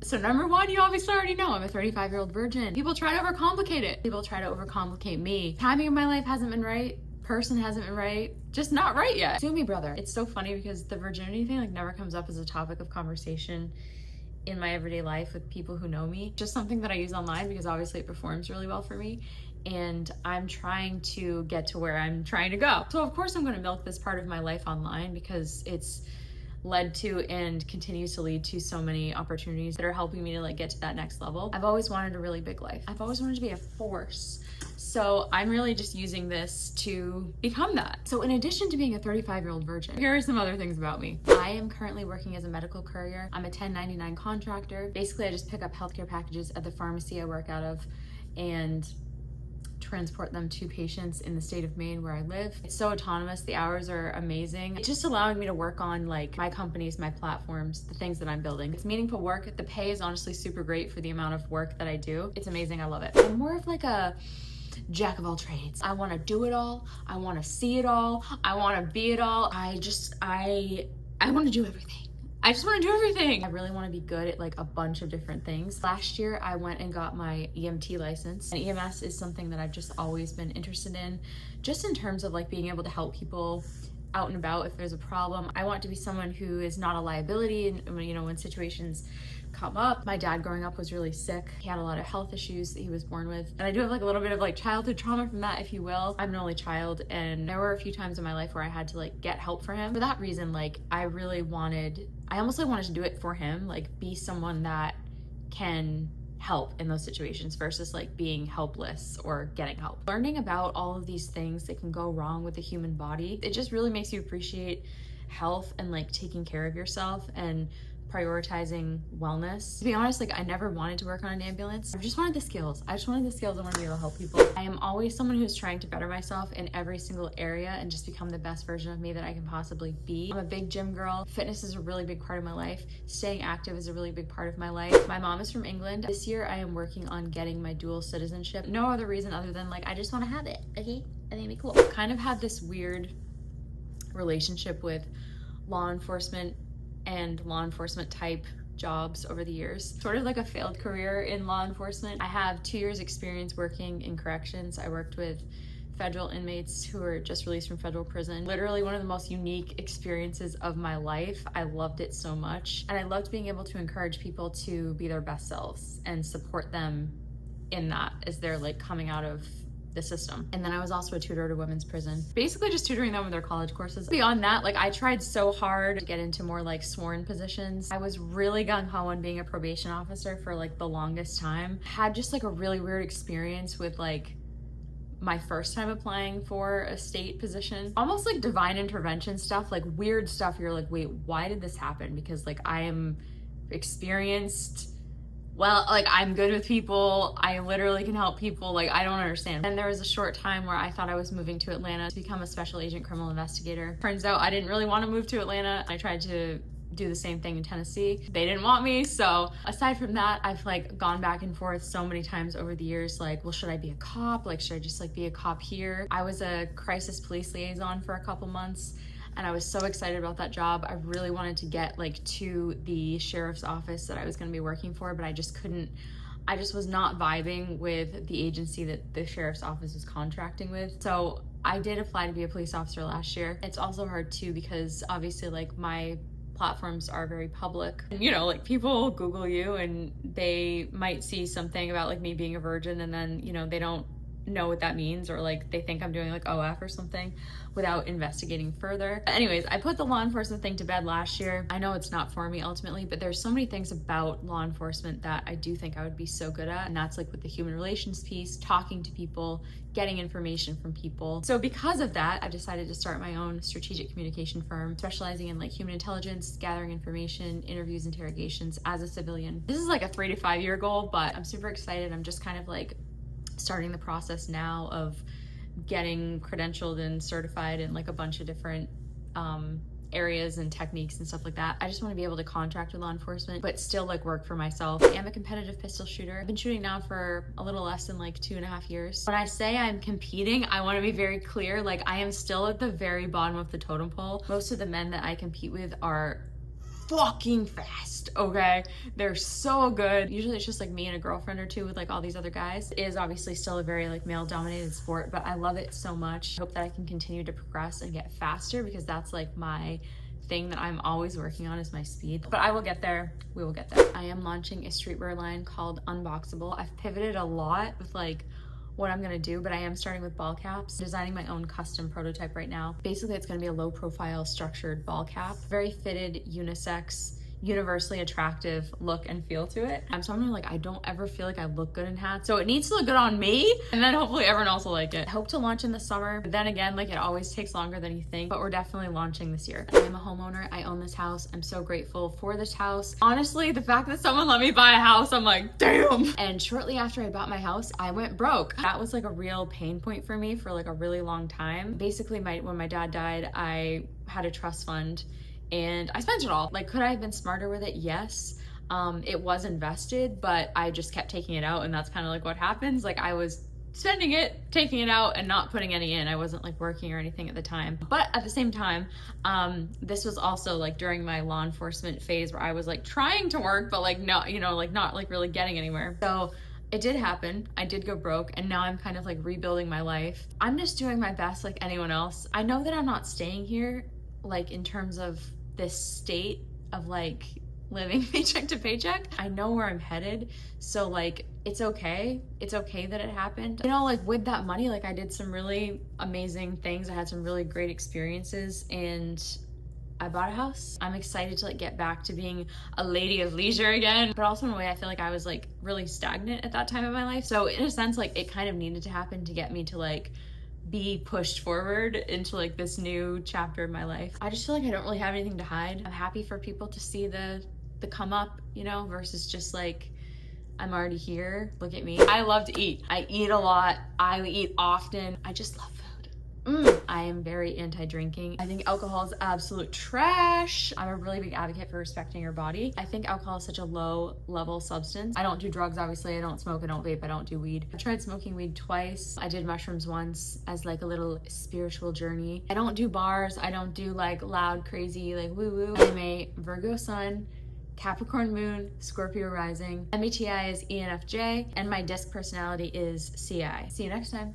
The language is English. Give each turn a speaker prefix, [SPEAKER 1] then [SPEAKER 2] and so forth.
[SPEAKER 1] So number one, you obviously already know I'm a 35-year-old virgin. People try to overcomplicate it. People try to overcomplicate me. Timing of my life hasn't been right. Person hasn't been right. Just not right yet. Sue me, brother. It's so funny because the virginity thing like never comes up as a topic of conversation in my everyday life with people who know me. Just something that I use online because obviously it performs really well for me. And I'm trying to get to where I'm trying to go. So of course I'm gonna milk this part of my life online because it's led to and continues to lead to so many opportunities that are helping me to like get to that next level. I've always wanted a really big life. I've always wanted to be a force. So I'm really just using this to become that. So in addition to being a 35-year-old virgin, here are some other things about me. I am currently working as a medical courier. I'm a 1099 contractor. Basically, I just pick up healthcare packages at the pharmacy I work out of and transport them to patients in the state of Maine where I live. It's so autonomous. The hours are amazing. It's just allowing me to work on like my companies, my platforms, the things that I'm building. It's meaningful work. The pay is honestly super great for the amount of work that I do. It's amazing. I love it. I'm more of like a jack of all trades. I want to do it all. I want to see it all. I want to be it all. I want to do everything. I just want to do everything. I really want to be good at like a bunch of different things. Last year, I went and got my EMT license. And EMS is something that I've just always been interested in, just in terms of like being able to help people out and about if there's a problem. I want to be someone who is not a liability and you know, when situations come up. My dad growing up was really sick. He had a lot of health issues that he was born with. And I do have like a little bit of like childhood trauma from that, if you will. I'm an only child and there were a few times in my life where I had to like get help for him. For that reason, like I almost like wanted to do it for him, like be someone that can help in those situations versus like being helpless or getting help. Learning about all of these things that can go wrong with the human body, it just really makes you appreciate health and like taking care of yourself and prioritizing wellness. To be honest, like I never wanted to work on an ambulance. I just wanted the skills. I wanted to be able to help people. I am always someone who's trying to better myself in every single area and just become the best version of me that I can possibly be. I'm a big gym girl. Fitness is a really big part of my life. Staying active is a really big part of my life. My mom is from England. This year I am working on getting my dual citizenship. No other reason other than like I just want to have it, okay? I think it'd be cool. Kind of had this weird relationship with law enforcement and law enforcement type jobs over the years. Sort of like a failed career in law enforcement. I have 2 years experience working in corrections. I worked with federal inmates who were just released from federal prison. Literally one of the most unique experiences of my life. I loved it so much. And I loved being able to encourage people to be their best selves and support them in that as they're like coming out of the system. And then I was also a tutor at a women's prison, basically just tutoring them with their college courses. Beyond that, like I tried so hard to get into more like sworn positions. I was really gung-ho on being a probation officer for like the longest time. Had just like a really weird experience with like my first time applying for a state position. Almost like divine intervention stuff, like weird stuff. You're like, wait, why did this happen? Because like I am experienced, well, like I'm good with people. I literally can help people. Like I don't understand. And there was a short time where I thought I was moving to Atlanta to become a special agent criminal investigator. Turns out I didn't really want to move to Atlanta. I tried to do the same thing in Tennessee. They didn't want me. So aside from that, I've like gone back and forth so many times over the years. Like, well, should I be a cop? Like, should I just like be a cop here? I was a crisis police liaison for a couple months. And I was so excited about that job. I really wanted to get like to the sheriff's office that I was gonna be working for, but I just was not vibing with the agency that the sheriff's office was contracting with. So I did apply to be a police officer last year. It's also hard too because obviously like my platforms are very public. You know, like people Google you and they might see something about like me being a virgin and then, you know, they don't know what that means or like they think I'm doing like OF or something without investigating further. But anyways, I put the law enforcement thing to bed last year. I know it's not for me ultimately, but there's so many things about law enforcement that I do think I would be so good at. And that's like with the human relations piece, talking to people, getting information from people. So because of that, I decided to start my own strategic communication firm, specializing in like human intelligence, gathering information, interviews, interrogations as a civilian. This is like a 3 to 5 year goal, but I'm super excited. I'm just kind of like starting the process now of getting credentialed and certified in like a bunch of different areas and techniques and stuff like that. I just want to be able to contract with law enforcement, but still like work for myself. I am a competitive pistol shooter. I've been shooting now for a little less than like 2.5 years. When I say I'm competing, I want to be very clear. Like I am still at the very bottom of the totem pole. Most of the men that I compete with are fucking fast, okay? They're so good. Usually it's just like me and a girlfriend or two with like all these other guys. It is obviously still a very like male dominated sport, but I love it so much. I hope that I can continue to progress and get faster, because that's like my thing that I'm always working on, is my speed. But I will get there. We will get there. I am launching a streetwear line called Unboxable. I've pivoted a lot with like what I'm gonna do, but I am starting with ball caps. Designing my own custom prototype right now. Basically, it's gonna be a low profile structured ball cap. Very fitted, unisex, universally attractive look and feel to it. I'm someone who like, I don't ever feel like I look good in hats, so it needs to look good on me, and then hopefully everyone else will like it. I hope to launch in the summer, but then again, like it always takes longer than you think, but we're definitely launching this year. I am a homeowner. I own this house. I'm so grateful for this house. Honestly, the fact that someone let me buy a house, I'm like, damn. And shortly after I bought my house, I went broke. That was like a real pain point for me for like a really long time. Basically, when my dad died, I had a trust fund and I spent it all. Like, could I have been smarter with it? Yes. It was invested, but I just kept taking it out, and that's kind of like what happens. Like, I was spending it, taking it out, and not putting any in. I wasn't like working or anything at the time. But at the same time, this was also like during my law enforcement phase where I was like trying to work, but like no, you know, like not like really getting anywhere. So it did happen. I did go broke, and now I'm kind of like rebuilding my life. I'm just doing my best like anyone else. I know that I'm not staying here, like in terms of this state of like living paycheck to paycheck. I know where I'm headed, so like it's okay. It's okay that it happened. You know, like with that money, like I did some really amazing things. I had some really great experiences, and I bought a house. I'm excited to like get back to being a lady of leisure again, but also in a way I feel like I was like really stagnant at that time of my life. So in a sense, like it kind of needed to happen to get me to like be pushed forward into like this new chapter of my life. I just feel like I don't really have anything to hide. I'm happy for people to see the come up, you know, versus just like, I'm already here, look at me. I love to eat. I eat a lot. I eat often. I just love food. I am very anti-drinking. I think alcohol is absolute trash. I'm a really big advocate for respecting your body. I think alcohol is such a low level substance. I don't do drugs, obviously. I don't smoke, I don't vape, I don't do weed. I tried smoking weed twice. I did mushrooms once as like a little spiritual journey. I don't do bars. I don't do like loud, crazy, like woo woo. I'm a Virgo sun, Capricorn moon, Scorpio rising. MBTI is ENFJ, and my disc personality is CI. See you next time.